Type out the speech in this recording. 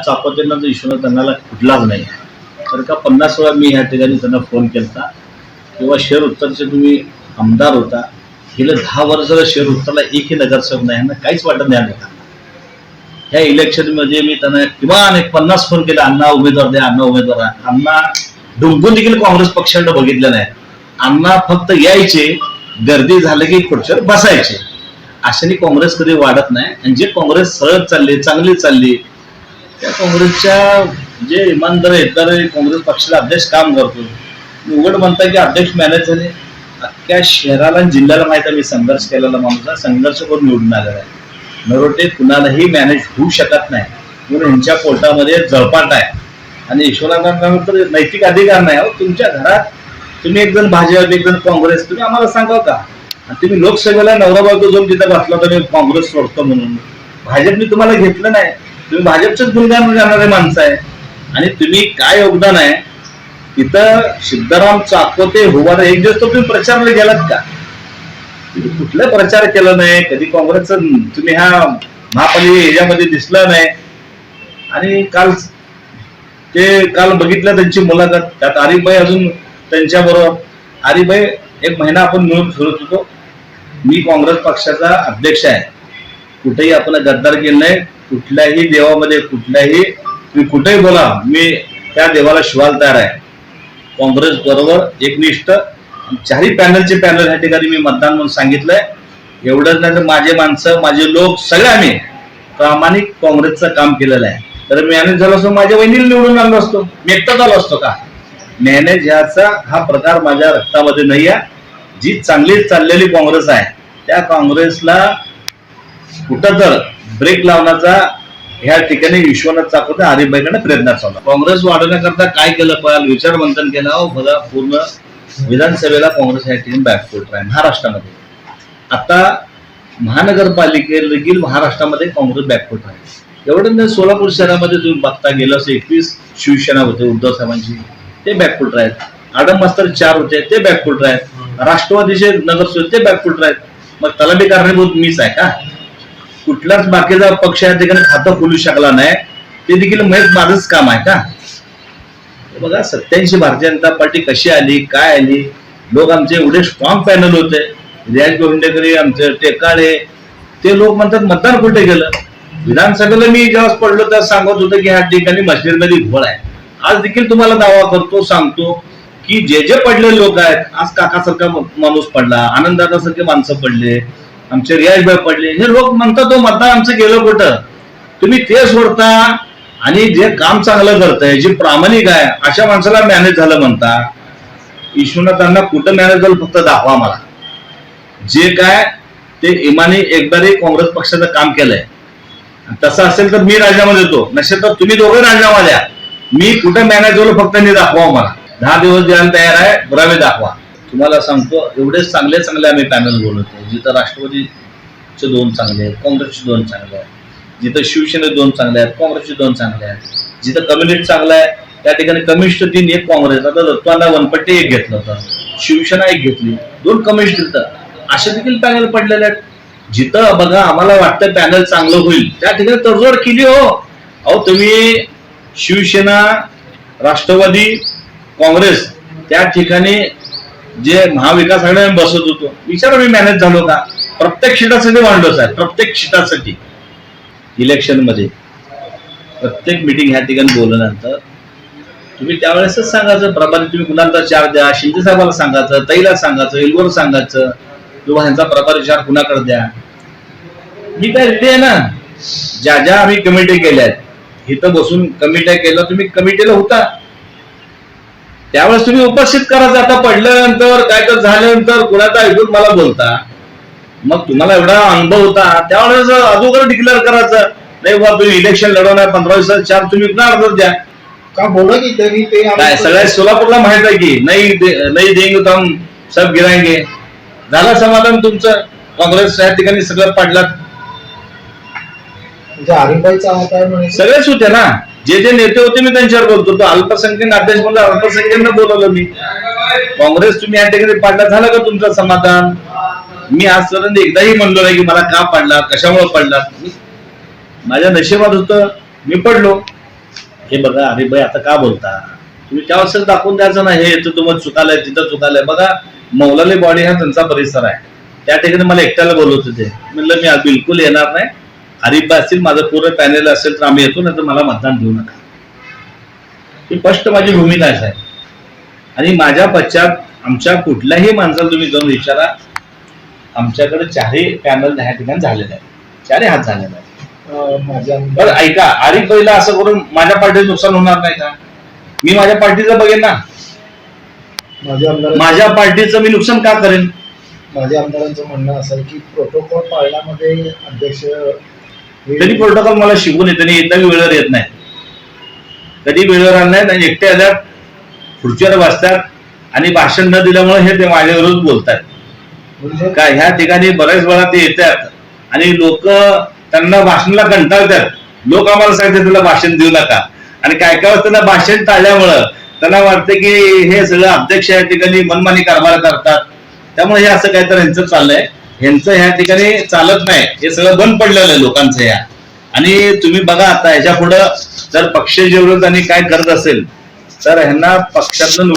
चापोतेंना जो इश्यू त्यांना कुठलाच नाही. तर का 50 वेळा मी ह्या ठिकाणी त्यांना फोन केला किंवा शेअर उत्तरचे तुम्ही आमदार होता, गेले 10 वर्षाला शेअर उत्तरला एकही नगरसेवक नाही, यांना काहीच वाटत नाही. ह्या इलेक्शन मध्ये मी त्यांना किमान 50 फोन केले, अण्णा उमेदवार द्या, अण्णा उमेदवार द्या. अण्णा डुंकून देखील काँग्रेस पक्षाने बघितलं नाही. अण्णा फक्त यायचे, गर्दी झालं की खुर्चीवर बसायचे. अशाने काँग्रेस कधी वाढत नाही. आणि जे काँग्रेस सरळ चालली, चांगली चालली, त्या काँग्रेसच्या जे इमानदार आहेत तर काँग्रेस पक्षाचा अध्यक्ष काम करतो. उघड म्हणता की अध्यक्ष मॅनेज झाले. अख्ख्या शहराला आणि जिल्ह्याला माहिती आहे मी संघर्ष केलेला माणूस आहे, संघर्ष करून निवडून आलेला आहे. नरोटे कुणालाही मॅनेज होऊ शकत नाही, म्हणून यांच्या पोटामध्ये जळपाट आहे. आणि ईश्वरांना तर नैतिक अधिकार नाही. तुमच्या घरात तुम्ही एक जण भाजप, एक जण काँग्रेस, तुम्ही आम्हाला सांगा का? तुम्ही लोकसभेला नवरा बायको जाऊन तिथे बसला तर काँग्रेस सोडतो म्हणून. भाजपने तुम्हाला घेतलं नाही, तुम्ही भाजपचेच गुणगान करणारे माणसं आहे. आणि तुम्ही काय योगदान आहे तिथं? सिद्धाराम चाकोते होवार एक दिवस तुम्ही प्रचारला गेलात का? तुम्ही कुठला प्रचार केला नाही कधी काँग्रेसचं. तुम्ही ह्या महापालिका ह्याच्यामध्ये दिसलं नाही. आणि काल बघितलं त्यांची मुलाखत, त्यात आरिफभाई अजून त्यांच्या बरोबर. आरिफभाई एक महिना आपण मिळून फिरत होतो. मी काँग्रेस पक्षाचा अध्यक्ष आहे, कुठेही आपण गद्दार केलं नाही. कुठल्याही देवामध्ये कुठल्याही तुम्ही कुठेही बोला, मी त्या देवाला शिवायला तयार आहे. काँग्रेस बरोबर एकनिष्ठ. चारही पॅनलचे पॅनल ह्या ठिकाणी मी मतदान म्हणून सांगितलंय. एवढंच नाही तर माझे माणसं, माझे लोक सगळे आम्ही प्रामाणिक काँग्रेसचं काम केलेलं आहे. तर मॅनेज झालो असतो, माझ्या वहिनीला निवडून आणलो असतो, मी एकटाच आलो असतो का? मॅनेज ह्याचा हा प्रकार माझ्या रक्तामध्ये नाही आहे. जी चांगली चाललेली काँग्रेस आहे त्या काँग्रेसला कुठं तर ब्रेक लावण्याचा ह्या ठिकाणी विश्वनाथ चाकोते हरिभाईकडे प्रयत्न चालला. काँग्रेस वाढवण्याकरता काय केलं पाहिजे, विचार मंथन केलं. बघा, पूर्ण विधानसभेला काँग्रेस ह्या ठिकाणी बॅकफूट आहे महाराष्ट्रामध्ये. आता महानगरपालिकेला देखील महाराष्ट्रामध्ये काँग्रेस बॅकफूट आहे. एवढं नाही, सोलापूर शहरामध्ये तुम्ही बघता गेलं असं 21 शिवसेना होते उद्धव साहेबांची, ते बॅकफूट आहेत. आडम मास्तर 4 होते, ते बॅकफूट आहेत. राष्ट्रवादीचे नगरसेवक ते बॅकफूट आहेत. मग तलाठी कारणीभूत मीच आहे का? कुठलाच बाकीचा पक्ष या ठिकाणी खातं खोलू शकला नाही, ते देखील माझंच काम आहे का? बघा, 87 भारतीय जनता पार्टी कशी आली, काय आली. लोक आमचे एवढे स्ट्रॉंग पॅनल होते, रियाज गोविंदेकरी, आमचे टेकाळे, ते लोक म्हणतात मतदान कुठे गेलं. विधानसभेला मी जेव्हा पडलो तेव्हा सांगत होतं की ह्या ठिकाणी मशिदीमध्ये घोळ आहे. आज देखील तुम्हाला दावा करतो, सांगतो की जे पडले लोक आहेत, आज काकासारखा माणूस पडला, आनंददादासारखे माणसं पडले, आमचे रियाजभाई पडले. हे लोक म्हणतात तो मतदान आमचं गेलं कुठं? तुम्ही ते सोडता आणि जे काम चांगलं करतंय, जे प्रामाणिक आहे अशा माणसाला मॅनेज झालं म्हणता. विश्वनाथांना कुठं मॅनेज झालं फक्त दाखवा मला. जे काय ते इमानी एकदारी काँग्रेस पक्षाचं काम केलंय. तसं असेल तर मी राजीनामा देतो, नसेल तर तुम्ही दोघे राजीनामा द्या. मी कुठं मॅनेज झालो फक्त मी दाखवा मला. 10 दिवस द्यायला तयार आहे, पुरावे दाखवा. तुम्हाला सांगतो, एवढे चांगले चांगले आम्ही पॅनल बोलवतो. जिथं राष्ट्रवादीचे 2 चांगले आहेत, काँग्रेसचे 2 चांगले आहेत, जिथं शिवसेने 2 चांगले आहेत, काँग्रेसचे 2 चांगले आहेत, जिथं कम्युनिस्ट चांगला आहे त्या ठिकाणी कम्युनिस्ट 3, 1 काँग्रेस. आता दत्तांना वनपट्टी 1 घेतलं होतं, शिवसेना 1 घेतली, 2 कम्युनिस्ट तिथं. असे देखील पॅनल पडलेले आहेत. जिथं बघा आम्हाला वाटतं पॅनल चांगलं होईल त्या ठिकाणी तडजोड केली. अहो तुम्ही शिवसेना, राष्ट्रवादी, काँग्रेस त्या ठिकाणी जे महाविकास आघाडी बसत होतो, विचारा मी मॅनेज झालो का? प्रत्येक सीटासाठी मांडलो साहेब, प्रत्येक सीटासाठी. इलेक्शन मध्ये प्रत्येक मिटिंग ह्या ठिकाणी बोलल्यानंतर तुम्ही त्यावेळेसच सांगायचं, प्रभारी तुम्ही कुणाला 4 द्या, शिंदे साहेबाला सांगायचं, तैला सांगायचं, एलवर सांगायचं, किंवा ह्यांचा प्रभारी 4 कुणाकडे द्या. मी काय रेडी आहे ना. ज्या आम्ही कमिटी केल्यात इथं बसून कमिट्या केल्या, तुम्ही कमिटीला होता त्यावेळेस तुम्ही उपस्थित करायचं. आता पडल्यानंतर काय तर झाल्यानंतर कुणाचा ऐकून मला बोलता. मग तुम्हाला एवढा अनुभव होता त्यावेळेस अगोदर डिक्लेअर करायचं नाही बा तुम्ही इलेक्शन लढवणार 15 दिवसात 4 तुम्ही कुणा अर्ज द्या का बोला की तरी ते सगळ्या सोलापूरला माहित आहे की नाही देंगे तो हम सब गिराएंगे. झालं समाधान तुमचं. काँग्रेस या ठिकाणी सगळं पडलात. सगळेच होते ना, जे नेते होते मी त्यांच्यावर बोलतो. अल्पसंख्याक अध्यक्ष म्हणून अल्पसंख्याकांना बोलवलं मी. काँग्रेस तुम्ही या ठिकाणी पडला, झालं का तुमचं समाधान? मी आजपर्यंत एकदाही म्हणलो नाही की मला का पडला, कशामुळे पडला. माझ्या नशिबात होतं मी पडलो. हे बघा हरिभाई आता का बोलता तुम्ही त्यावेळेस दाखवून द्यायचं ना, हे इथं तुम्हाला चुकालंय तिथं चुकालंय. बघा मौलाली बॉडी हा त्यांचा परिसर आहे, त्या ठिकाणी मला एकट्याला बोलवत होते. म्हणलं मी आज बिलकुल येणार नाही, हरिभाई असतील माझं पूर्ण पॅनेल असेल तर आम्ही येतो, नाही तर मला मतदान देऊ नका. ही स्पष्ट माझी भूमिका आहे. आणि माझ्या पश्चात आमच्या कुठल्याही माणसाला तुम्ही जाऊन विचारा, आमच्याकडे 4 पॅनल ह्या ठिकाणी झालेले आहेत, 4 हात झालेले आहेत. माझ्या बरं ऐका, हरिभाईला असं करून माझ्या पार्टीचं नुकसान होणार नाही का? मी माझ्या पार्टीचं बघेन ना, माझ्या पार्टीचं मी नुकसान का करेन? माझ्या आमदारांचं म्हणणं असं आहे की प्रोटोकॉल पाळण्यामध्ये अध्यक्ष तरी प्रोटोकॉल मला शिकून येते नाही, एकदा वेळेवर येत नाही, कधी वेळेवर आलं नाही. आणि एकटे आल्यात खुर्चीवर बसतात आणि भाषण न दिल्यामुळे हे ते माझ्या विरोधात बोलतात. म्हणजे काय ह्या ठिकाणी बऱ्याच वेळा ते येतात आणि लोक त्यांना भाषणाला कंटाळतात. लोक आम्हाला सांगतात त्याला भाषण देऊ नका, आणि काय काय त्यांना भाषण टाळल्यामुळं त्यांना वाटतं की हे सगळं अध्यक्ष या ठिकाणी मनमानी कारभार करतात. त्यामुळे हे असं काहीतरी ह्यांचं चाललंय, ह्यांचं ह्या ठिकाणी चालत नाही, हे सगळं बंद पडलेलं आहे लोकांचं या. आणि तुम्ही बघा आता ह्याच्या पुढं जर पक्ष विरोधाने काय करत असेल तर ह्यांना पक्षातनं